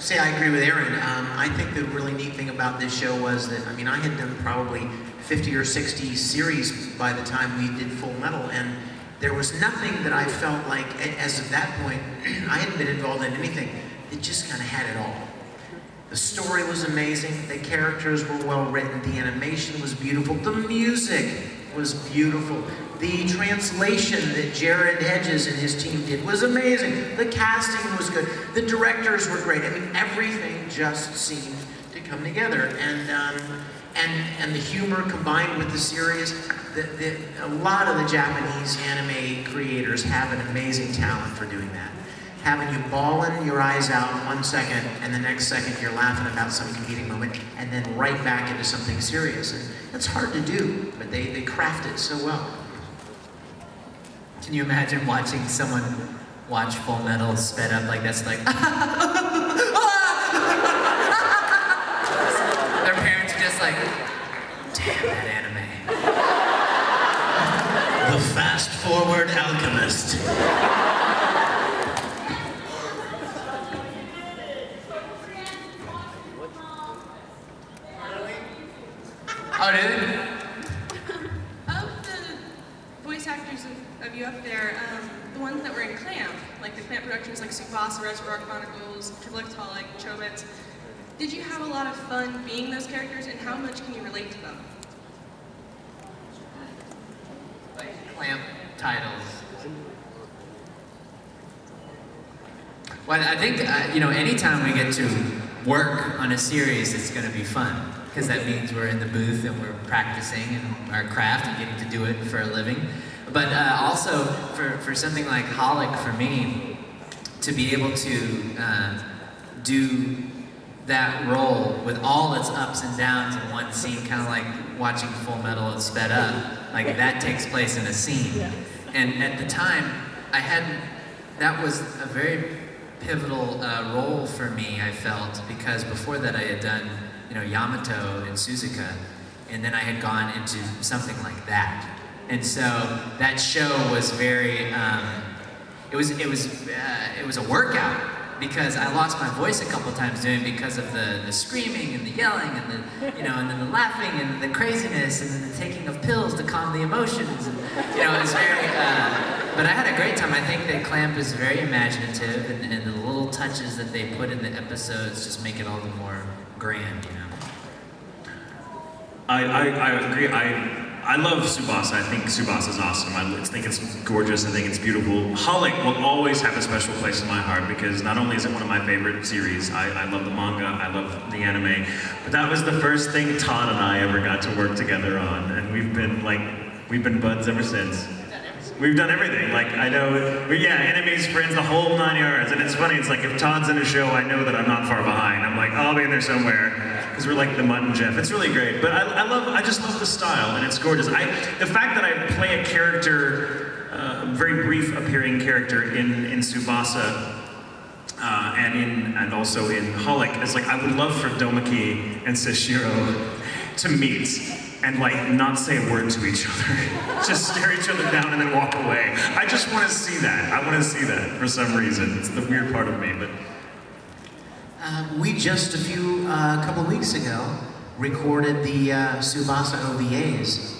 say I agree with Aaron. I think the really neat thing about this show was that, I mean, I had done probably 50 or 60 series by the time we did Full Metal, and there was nothing that I felt like, as of that point, I hadn't been involved in anything. It just kind of had it all. The story was amazing, the characters were well written, the animation was beautiful, the music was beautiful. The translation that Jared Hedges and his team did was amazing. The casting was good. The directors were great. I mean, everything just seemed to come together. And the humor combined with the serious, a lot of the Japanese anime creators have an amazing talent for doing that. Having you bawling your eyes out 1 second, and the next second you're laughing about some comedic moment, and then right back into something serious. And that's hard to do, but they craft it so well. Can you imagine watching someone watch Full Metal sped up like that's like, their parents are just like, damn that anime. The fast-forward Alchemist. Oh, dude? Of the voice actors of you up there, the ones that were in Clamp, like the Clamp productions like Tsubasa, Reservoir Chronicles, Triple X Holic, Chobits, did you have a lot of fun being those characters, and how much can you relate to them? Like Clamp titles. Well, I think, you know, anytime we get to work on a series, it's going to be fun. Because that means we're in the booth and we're practicing and our craft and getting to do it for a living. But also, for something like Holic, for me, to be able to do that role with all its ups and downs in one scene, kind of like watching Full Metal sped up, like that takes place in a scene. Yes. And at the time, that was a very pivotal role for me, I felt, because before that I had done, you know, Yamato and Suzuka, and then I had gone into something like that. And so that show was very, it was a workout, because I lost my voice a couple times doing it because of the screaming and the yelling and the, you know, and then the laughing and the craziness and then the taking of pills to calm the emotions. And, you know, it was very, but I had a great time. I think that Clamp is very imaginative, and the little touches that they put in the episodes just make it all the more grand, you know. I agree. I love Tsubasa. I think Tsubasa's awesome. I think it's gorgeous. I think it's beautiful. Holic will always have a special place in my heart, because not only is it one of my favorite series, I love the manga, I love the anime, but that was the first thing Todd and I ever got to work together on, and we've been buds ever since. We've done everything. Like, I know, but yeah, enemies, friends, the whole 9 yards. And it's funny, it's like if Todd's in a show, I know that I'm not far behind. I'm like, oh, I'll be in there somewhere. Because we're like the Mutt and Jeff. It's really great. But I just love the style, and it's gorgeous. The fact that I play a character, a very brief appearing character in Tsubasa, and also in Holic, is like, I would love for Domaki and Seshiro to meet and like not say a word to each other. Just stare each other down and then walk away. I just want to see that. I want to see that for some reason. It's the weird part of me, but. We just a couple of weeks ago, recorded the Tsubasa OVAs.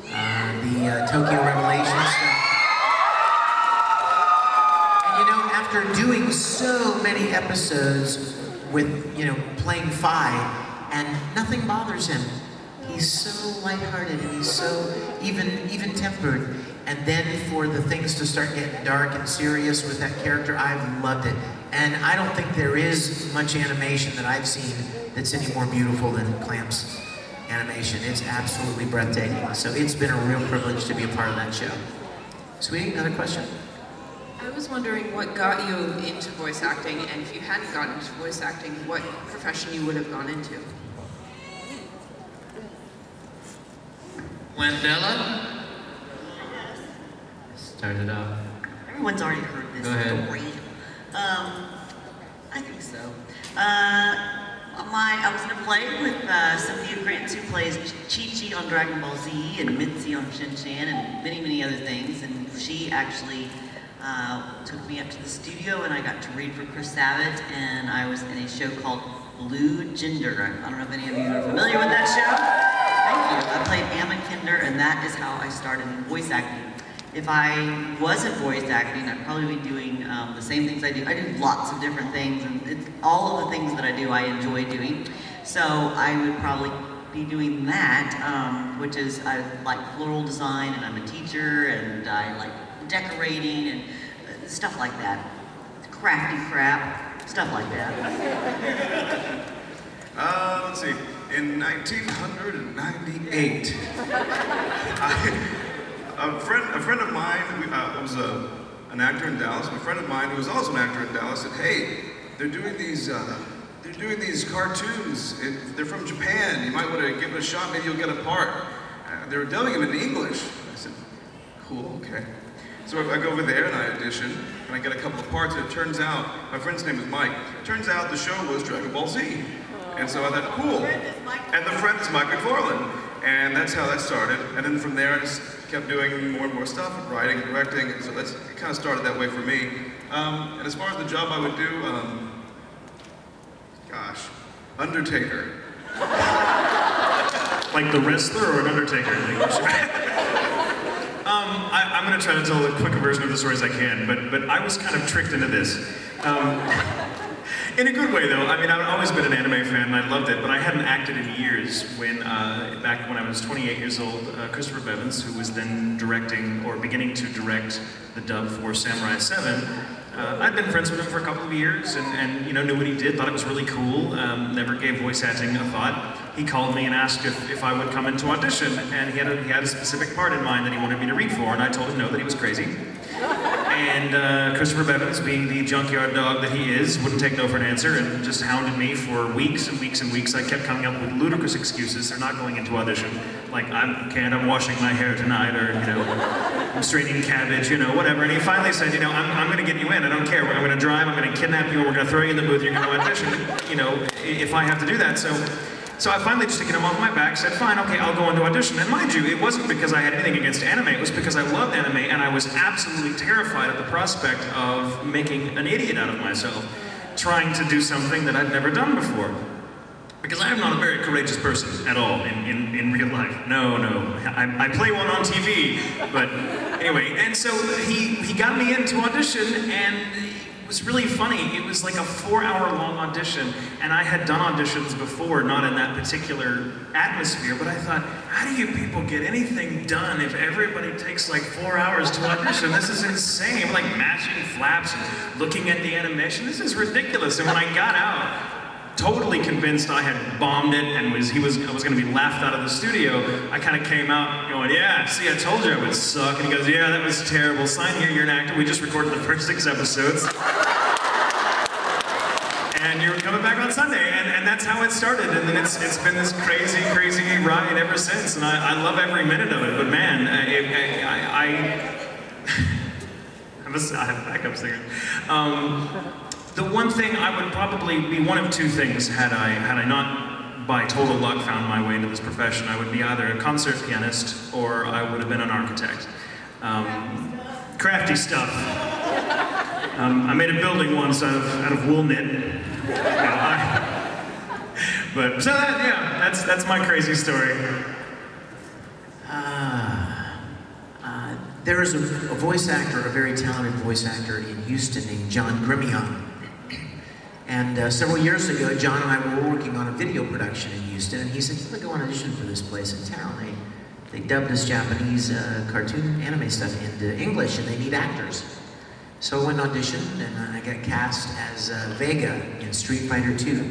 The Tokyo Revelation stuff. And you know, after doing so many episodes with, you know, playing Phi, and nothing bothers him. He's so lighthearted and he's so even-tempered. And then for the things to start getting dark and serious with that character, I've loved it. And I don't think there is much animation that I've seen that's any more beautiful than Clamp's animation. It's absolutely breathtaking. So it's been a real privilege to be a part of that show. Sweetie, another question? I was wondering what got you into voice acting, and if you hadn't gotten into voice acting, what profession you would have gone into? Wendella? Start it off. Everyone's already heard this story. I think so. I was in a play with Cynthia Grant, who plays Chi-Chi on Dragon Ball Z and Mitzi on Shin-Chan and many, many other things. And she actually took me up to the studio and I got to read for Chris Sabat, and I was in a show called Blue Gender. I don't know if any of you are familiar with that show. Thank you. I played Amma Kinder, and that is how I started in voice acting. If I wasn't voice acting, I'd probably be doing the same things I do. I do lots of different things, and all of the things that I do, I enjoy doing. So I would probably be doing that, which is I like floral design, and I'm a teacher, and I like decorating and stuff like that. Crafty crap, stuff like that. Let's see. In 1998, a friend of mine was an actor in Dallas. A friend of mine who was also an actor in Dallas said, "Hey, they're doing these cartoons. They're from Japan. You might want to give it a shot. Maybe you'll get a part." They were dubbing them in English. I said, "Cool, okay." So I go over there and I audition, and I get a couple of parts, and it turns out, my friend's name is Mike, it turns out the show was Dragon Ball Z. And so I thought, cool. And the friend is Mike McFarlane. And that's how that started. And then from there, I just kept doing more and more stuff, writing, directing, and so it kind of started that way for me. And as far as the job I would do, gosh, Undertaker. Like the wrestler or an Undertaker? I'm going to try to tell a quicker version of the story as I can, but I was kind of tricked into this. In a good way, though. I mean, I've always been an anime fan, and I loved it, but I hadn't acted in years when, back when I was 28 years old, Christopher Bevins, who was then directing, or beginning to direct the dub for Samurai 7, I'd been friends with him for a couple of years, and you know, knew what he did, thought it was really cool, never gave voice acting a thought. He called me and asked if I would come in to audition, and he had a specific part in mind that he wanted me to read for, and I told him no, that he was crazy. And Christopher Bevins, being the junkyard dog that he is, wouldn't take no for an answer and just hounded me for weeks and weeks and weeks. I kept coming up with ludicrous excuses for not going into audition. Like, I'm washing my hair tonight, or, you know, I'm straining cabbage, you know, whatever. And he finally said, you know, I'm going to get you in. I don't care. I'm going to drive, I'm going to kidnap you, and we're going to throw you in the booth, you're going to audition, you know, if I have to do that. So I finally just took him off my back, said, fine, okay, I'll go into audition. And mind you, it wasn't because I had anything against anime, it was because I loved anime, and I was absolutely terrified at the prospect of making an idiot out of myself, trying to do something that I'd never done before. Because I am not a very courageous person at all in real life. No. I play one on TV, but anyway. And so he got me into audition, and it was really funny. It was like a 4-hour-long audition, and I had done auditions before, not in that particular atmosphere, but I thought, how do you people get anything done if everybody takes like 4 hours to audition? This is insane. Like matching flaps and looking at the animation. This is ridiculous. And when I got out, totally convinced I had bombed it and I was going to be laughed out of the studio, I kind of came out going, yeah, see, I told you I would suck. And he goes, yeah, that was terrible. Sign here, you're an actor. We just recorded the first 6 episodes. And you're coming back on Sunday. And that's how it started. And then it's been this crazy, crazy ride ever since. And I love every minute of it. But man, I have backup singers. The one thing I would probably be one of two things had I not by total luck found my way into this profession. I would be either a concert pianist or I would have been an architect. Crafty stuff. I made a building once out of wool knit. But so that's my crazy story. There is a voice actor, a very talented voice actor in Houston named John Grimion. And several years ago, John and I were working on a video production in Houston, and he said, you want to go on audition for this place in town. They dubbed this Japanese cartoon anime stuff into English, and they need actors. So I went and auditioned, and I got cast as Vega in Street Fighter 2.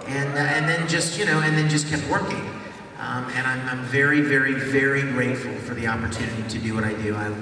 And then just kept working. And I'm very, very, very grateful for the opportunity to do what I do. I love